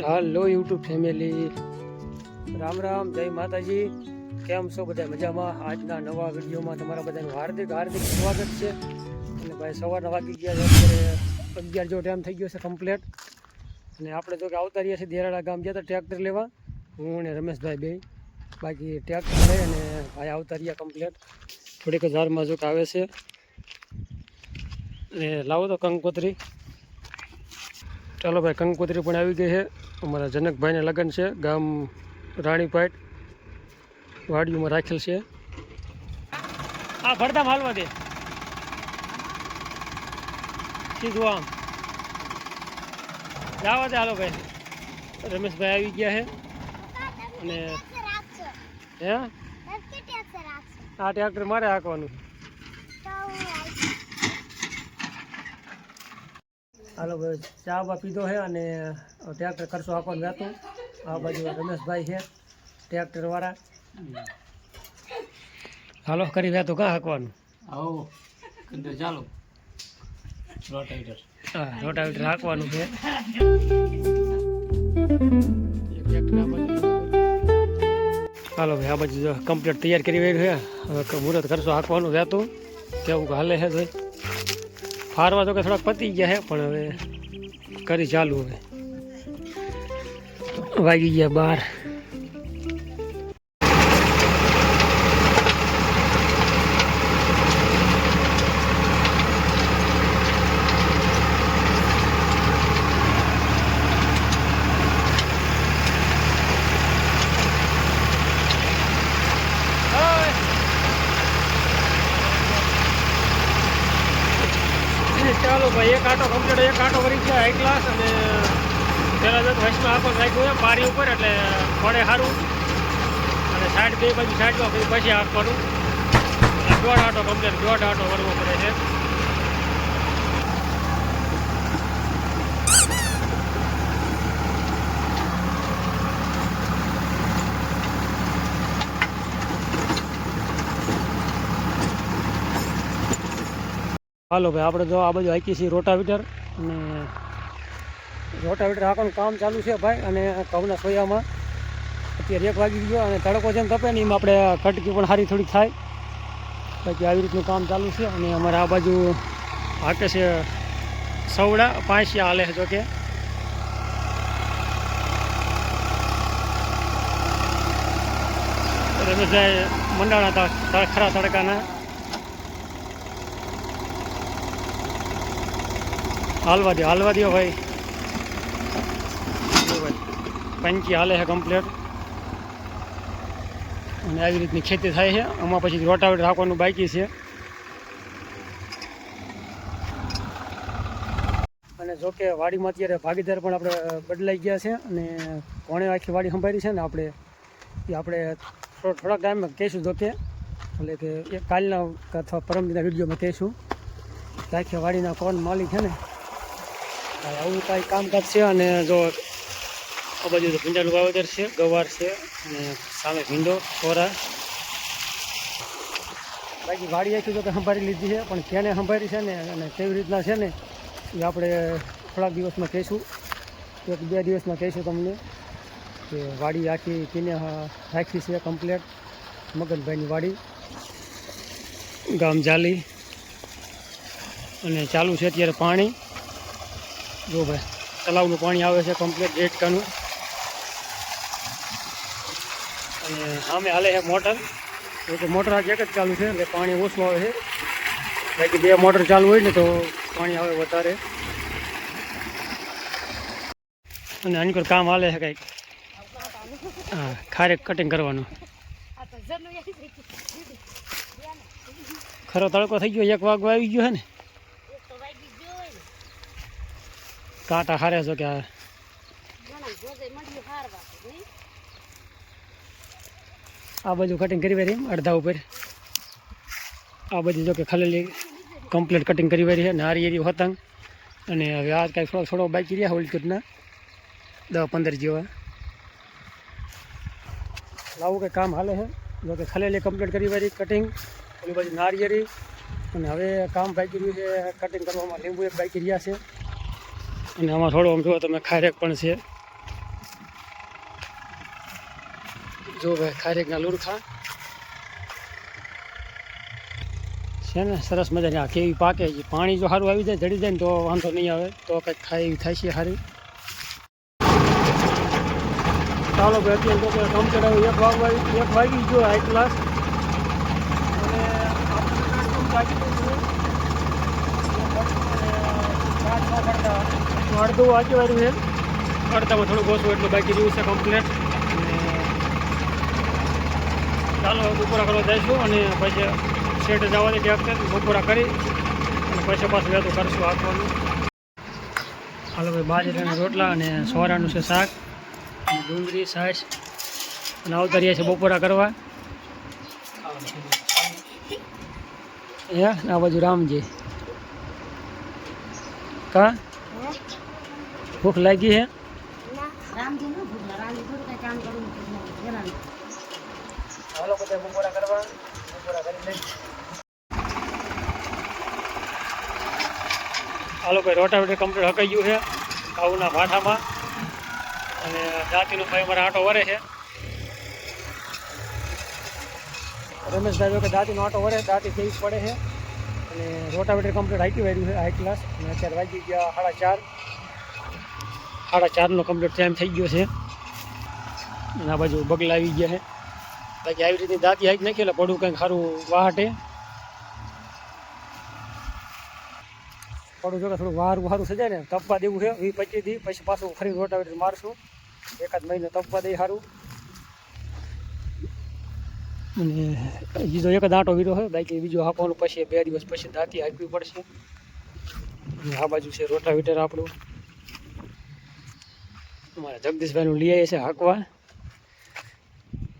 હાલો YouTube family, Ram Ram, જય માતાજી. કેમ છો બધા? મજામાં? આજના નવા વિડીયોમાં તમારા બધાનું હાર્દિક હાર્દિક સ્વાગત છે. અને ભાઈ સવારના વાગી ગયા છે, અત્યારે 11 જેવો ટાઈમ થઈ ગયો છે કમ્પ્લેટ. અને આપણે જો કે આવતા રહ્યા છીએ દેરાળા ગામ ગયા હતા ટ્રેક્ટર લેવા, હું અને રમેશભાઈ બે. બાકી ટ્રેક્ટર લઈ અને ભાઈ આવતા રહ્યા કમ્પ્લેટ. થોડીક હજારમાં જો કે આવે છે. અને લાવો તો કંકોત્રી. ચાલો ભાઈ, કંકોત્રી પણ આવી ગઈ છે. અમારા જનકભાઈને લગ્ન છે, ગામ રાણીપાટ વાડીઓમાં રાખેલ છે. હા, ભરતા હાલવા દે સીધું આમ જવા દે. હાલો ભાઈ, રમેશભાઈ આવી ગયા છે. અને હે આ ટ્રેક્ટર મારે હાંકવાનું. હાલો ભાઈ, ચા બા પીધો છે અને ટ્રેક્ટર કરશો હાંકવાનું રહેતું. આ બાજુ રમેશભાઈ છે ટ્રેક્ટર વાળા. હાલો કરી રહેતું કાં હાંકવાનું? આવો ચાલો રોટાવેટર. હા, રોટાવેટર હાંકવાનું છે. હાલો ભાઈ, આ બાજુ કમ્પ્લીટ તૈયાર કરી રહ્યું છે. હવે મુહૂર્ત કરશો હાંકવાનું રહેતું. કેવું હાલે છે ભાઈ? ફારવા તો કે થોડાક પતી ગયા છે, પણ હવે કરી ચાલુ. હવે વાગી ગયા 12. ચાલો ભાઈ, એક આટો કમ્પ્લીટ, એક આટો વળી ગયા હાઈ ક્લાસ. અને પહેલાં જો વચમાં આખો રાખ્યું હોય બારી ઉપર, એટલે પડે સારું. અને સાઈડ બે બાજુ સાઈડમાં પછી આપવાનું. દોઢ આટો કમ્પ્લીટ, દોઢ આટો વળવો પડે છે. હાલો ભાઈ, આપણે જો આ બાજુ હાંકીએ છીએ રોટાવેટર. અને રોટાવેટર હાંકવાનું કામ ચાલુ છે ભાઈ. અને ઘઉંના સોયામાં અત્યારે 1 વાગી ગયો અને તડકો જેમ તપે ને એમાં આપણે કટકી પણ સારી થોડીક થાય. બાકી આવી રીતનું કામ ચાલુ છે. અને અમારે આ બાજુ હાંકે છે સવડા, પાંચિયા હાલે છે. જોકે રમેશભાઈ મંડાણા હતા ખરા તડકાના. હાલવા દો ભાઈ. પંચી હાલે છે કમ્પ્લેટ. અને આવી રીતની ખેતી થાય છે. આમાં પછી રોટાવેટર રાખવાનું બાકી છે. અને જોકે વાડીમાં અત્યારે ભાગીદાર પણ આપણે બદલાઈ ગયા છે. અને કોણે આખી વાડી સંભાળી છે ને આપણે, એ આપણે થોડાક ટાઈમમાં કહીશું. જોકે એટલે કે એક કાલના અથવા પરમદિના વિડીયોમાં કહીશું કે આખી વાડીના કોણ માલિક છે ને, આવું કાંઈ કામકાજ છે. અને જો આ બાજુ તો ભીંડાનું વાવેતર છે, ગવાર છે, અને સામે ભીંડો કોરા. બાકી વાડી આખી તો કે સંભાળી લીધી છે, પણ કેને સંભાળી છે ને અને કેવી રીતના છે ને એ આપણે થોડાક દિવસમાં કહીશું. 1-2 દિવસમાં કહીશું તમને કે વાડી આખી કેને રાખી છે કમ્પ્લેટ. મગનભાઈની વાડી, ગામ જાલી. અને ચાલુ છે અત્યારે પાણી. જો ભાઈ, તલાવનું પાણી આવે છે કમ્પ્લીટ ડેટકાનું. અને સામે હાલે છે મોટર. તો મોટર આ એક જ ચાલુ છે એટલે પાણી ઓછું આવે છે. બાકી 2 મોટર ચાલુ હોય ને તો પાણી આવે વધારે. અને આની પર કામ હાલે છે કંઈક. હા, ખારેક કટિંગ કરવાનું. ખરો તડકો થઈ ગયો, 1 વાગવા આવી ગયો છે ને. કાંટા હારે છો કે આ બાજુ કટિંગ કરી વારી અડધા ઉપર. આ બાજુ જો કે ખલેલી કમ્પ્લીટ કટિંગ કરી વારી છે. નારી એરી હોતંગ. અને હવે આ કાંઈ થોડો બાકી રહ્યા હોલકટના 10-15 જેવા. આવું કંઈ કામ હાલે છે. જો કે ખલેલી કમ્પ્લીટ કરી વારી કટિંગ. ઓલી બાજુ નારિયેરી. અને હવે કામ બાકી રહ્યું છે કટિંગ કરવામાં. લીંબુ એક બાકી રહ્યા છે. અને આમાં થોડો આમ જુઓ તમે ખારેક પણ છે. જો ભાઈ ખારેકના લુરખા છે ને સરસ મજાની. આ કેવી પાકે છે. પાણી જો સારું આવી જાય જડી જાય ને તો વાંધો નહીં આવે, તો કંઈક ખાય એવી થાય છે સારી. ચાલો ભાઈ અત્યારે તો કમ્પ્લીટ આવ્યું. 1 વાગી ગયો હાઈ ક્લાસ. અને અડધું વાંચી વાળું છે. અડધામાં થોડુંક ઓછું એટલું બાકી રહ્યું છે કમ્પ્લીટ. અને ચાલો બપોરા કરવા જઈશું અને પછી શેઠ જવાની ટ્રેક્ટર બપોરા કરી અને પછી પાછું વહેતું કરશું આપવાનું. હાલો ભાઈ બાજરાના રોટલા અને સોરાનું છે શાક અને ડુંગળી છાશ અને આવતા છે બપોરા કરવા. આ બાજુ રામજી કા ભૂખ લાગી છે. હાલો બધા બપોરા કરવા. બપોરા કરી લઈ. હાલો ભાઈ રોટાવેટર કમ્પ્લીટ હકાઈ ગયું છે ઘઉંના ભાઠામાં. અને દાંતીનો ભાઈ મારા આટો વરે છે. રમેશભાઈ કે દાંતીનો આટો વરે, દાંતી કેવી પડે છે. અને રોટાવેટર કમ્પ્લીટ હાઈકી વાળ્યું છે હાઈ ક્લાસ. અને અત્યારે વાગી ગયા 4:30 કમ્પ્લીટ ટાઈમ થઈ ગયો છે. અને આ બાજુ બગલા આવી ગયા છે. બાકી આવી રીતની દાંતી હાઈક નાખી એટલે પડું કંઈક સારું વાહટે. પડું જો કે થોડું વારું સજાય ને તપવા દેવું છે 20-25 દી. પછી પાછું ફરી રોટાવેટર મારશું. 1 મહિનો તપવા દે સારું. અને બીજો એક દાંટો વીરો છે. બાકી બીજો હાંકવાનું પછી 2 દિવસ પછી દાંતી હાંકવી પડશે. અને આ બાજુ છે રોટાવેટર આપણું. અમારા જગદીશભાઈનું લઈ આવીએ છે હાંકવા.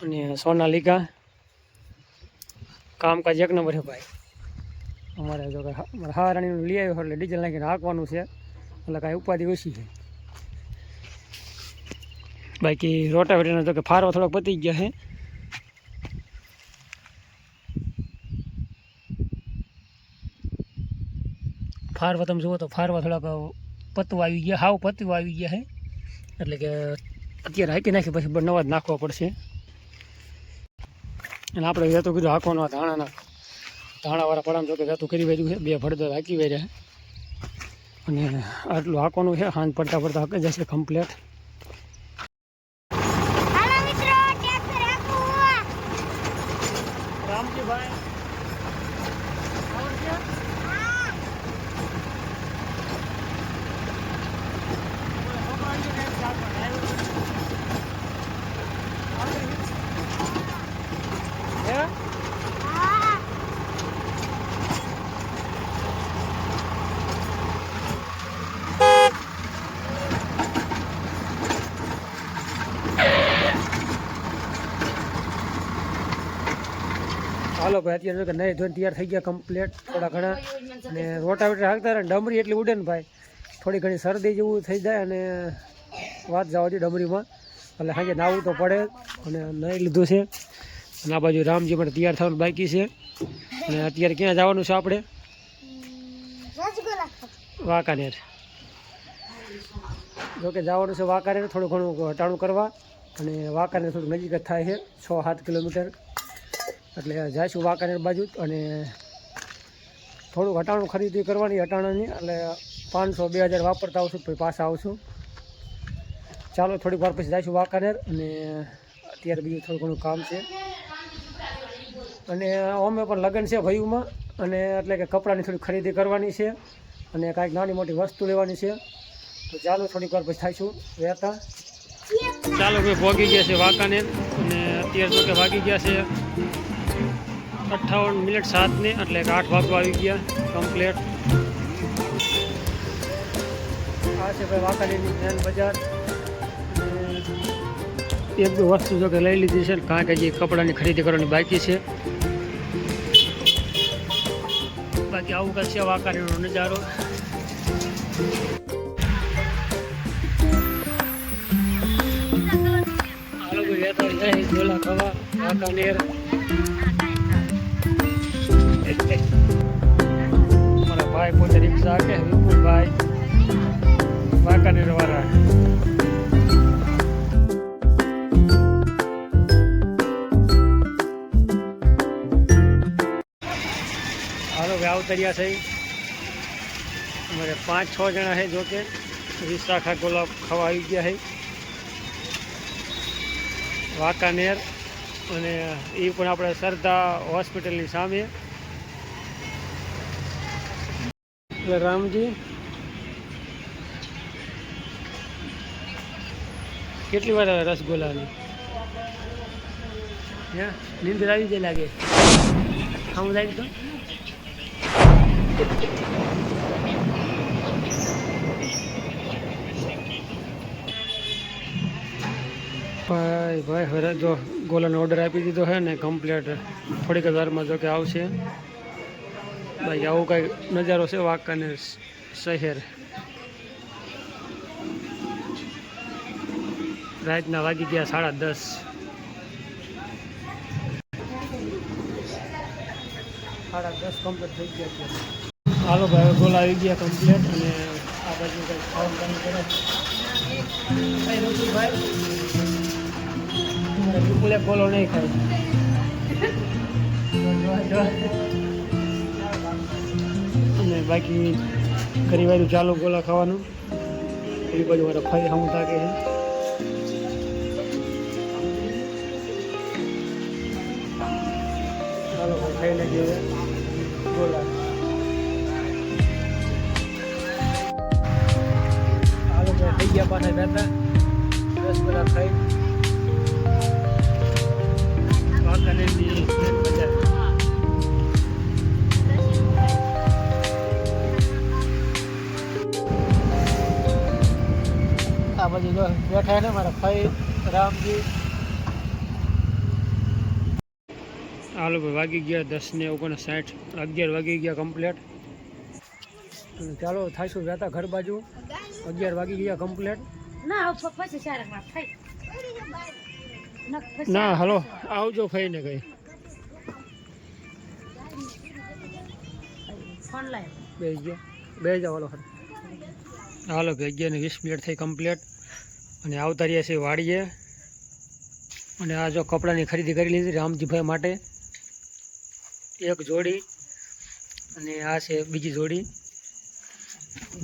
અને સોનાલિકા કામકાજ 1 નંબર છે ભાઈ. અમારે જો કે અમારે હારાણીનું લઈ આવ્યો એટલે ડીઝલ નાખીને હાંકવાનું છે. એટલે કાંઈ ઉપાધિ ઓછી છે. બાકી રોટાવેટરનો તો કે ફારવા થોડોક પતી ગયા છે. ફારવા તમે જુઓ તો ફારવા થોડાક પતવા આવી ગયા, હાવ પતવા આવી ગયા છે. એટલે કે અત્યારે હાંકી નાખી પછી નવા જ નાખવા પડશે. અને આપણે જતું કીધું હાંકવાનું ધાણાવાળા પડામાં જો કે જતું કરી વાર્યું છે. 2 ભડદર હાંકી વાર્યા. અને આટલું હાંકવાનું છે. હાંજ પડતા હાંકી જશે કમ્પ્લેટ. રામજીભાઈ હાલો ભાઈ અત્યારે કે નહીં ધોઈને તૈયાર થઈ ગયા કમ્પ્લીટ થોડા ઘણા. અને રોટાવેટર હાંકતા રહે. ડમરી એટલી ઉડે ને ભાઈ થોડી ઘણી શરદી જેવું થઈ જાય. અને વાત જવા દે ડમરીમાં એટલે સાંજે નાવું તો પડે. અને નહીં લીધું છે. અને આ બાજુ રામજી માટે તૈયાર થવાનું બાકી છે. અને અત્યારે ક્યાં જવાનું છે આપણે? વાંકાનેર. જોકે જવાનું છે વાંકાનેર થોડું ઘણું હટાણું કરવા. અને વાંકાનેર થોડું નજીક જ થાય છે 6-7 કિલોમીટર. એટલે જઈશું વાંકાનેર બાજુ. અને થોડુંક હટાણું ખરીદી કરવાની હટાણાની. એટલે 500-2000 વાપરતા આવશું પછી પાછા આવશું. ચાલો થોડીક વાર પછી જઈશું વાંકાનેર. અને અત્યારે બીજું થોડું ઘણું કામ છે. અને અમે પણ લગ્ન છે ભાઈઓમાં. અને એટલે કે કપડાની થોડી ખરીદી કરવાની છે. અને કાંઈક નાની મોટી વસ્તુ લેવાની છે. તો ચાલો થોડીક વાર પછી થઈશું વહેતા. ચાલો ભાઈ ભોગી ગયા છે વાંકાનેર. અને અત્યારે તો કે વાગી ગયા છે 58 મિનિટ 7 એટલે કે 8 વાગવા આવી ગયા કમ્પ્લેટ. આ છે ભાઈ વાંકાનેરની મેન બજાર. 1-2 વસ્તુ જો કે લઈ લીધી છે. કારણ કે હજી કપડાની ખરીદી કરવાની બાકી છે. બાકી આવું કંઈક છે વાંકાનેરનો નજારો. હાલો ભાઈ તો જાય ઝોલા ખાવા વાંકાનેર. મારા ભાઈ પોતે રિક્ષા કે વિપુલભાઈ વાંકાનેર વાળા. આવતરિયા છે અમારે 5-6 જણા છે. જોકે 20 આખા ગોલા ખાવા આવી ગયા છે વાંકાનેર, અને એ પણ આપણે શ્રદ્ધા હોસ્પિટલની સામે. એટલે રામજી કેટલી વાર આવે રસગોલાની? હે નીંદર આવી જાય લાગે. ખાવું લાગે તો ભાઈ હવે જો ગોલાનો ઓર્ડર આપી દીધો છે ને કમ્પ્લીટ થોડીક જ વારમાં જો કે આવશે. ભાઈ આવું કાંઈ નજારો છે વાંકાનેર શહેર. રાતના વાગી ગયા 10:30. કમ્પ્લીટ થઈ ગયા છે. હાલો ભાઈ ગોલા આવી ગયા કમ્પ્લીટ, અને આ બાજુ કંઈ ખાવાનું કરે ભાઈ. બિલકુલ એક ગોલો નહીં ખાય. અને બાકી ઘણી વાર ચાલુ ગોલા ખાવાનું. એ બાજુ મારા ફાઈ હું થાકે છે. ચાલો ખાઈને ગયો ગોલા. હાલો ભાઈ થઈ ગયા પાછા જતા 10 કલાક ખાઈ વાંકાનેરની મેન બજાર. આ બાજુ જો બેઠા ને મારા ભાઈ રામજી. હાલો ભાઈ વાગી ગયા 10:59, 11 વાગી ગયા કમ્પ્લીટ. અને ચાલો થાશું જતા ઘર બાજુ. 11 વાગી ગયા કમ્પ્લીટ. ના હાલો આવજો ફઈને કઈ બે જાઓ. હાલો ભાઈ 11:20 થઈ કમ્પ્લીટ, અને આવતા રહ્યા છે વાડીએ. અને આ જો કપડાની ખરીદી કરી લીધી રામજીભાઈ માટે 1 જોડી, અને આ છે બીજી જોડી.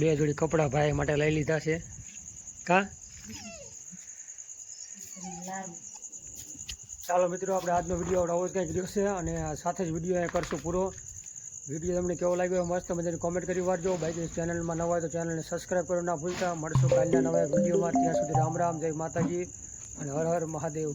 2 જોડી કપડાં ભાઈ માટે લઈ લીધા છે. કા ચાલો મિત્રો આપણે આજનો વિડીયો આવો જ કંઈક રહ્યો છે, અને સાથે જ વિડીયો કરશું પૂરો. વિડીયો તમને કેવો લાગ્યો મસ્ત મજાની કોમેન્ટ કરી વાળજો. બાકી ચેનલમાં નવા હોય તો ચેનલને સબસ્ક્રાઈબ કરવાનું ના ભૂલતા. મળશું કાલના નવા વિડીયોમાં. ત્યાં સુધી રામ રામ, જય માતાજી, અને હર હર મહાદેવ.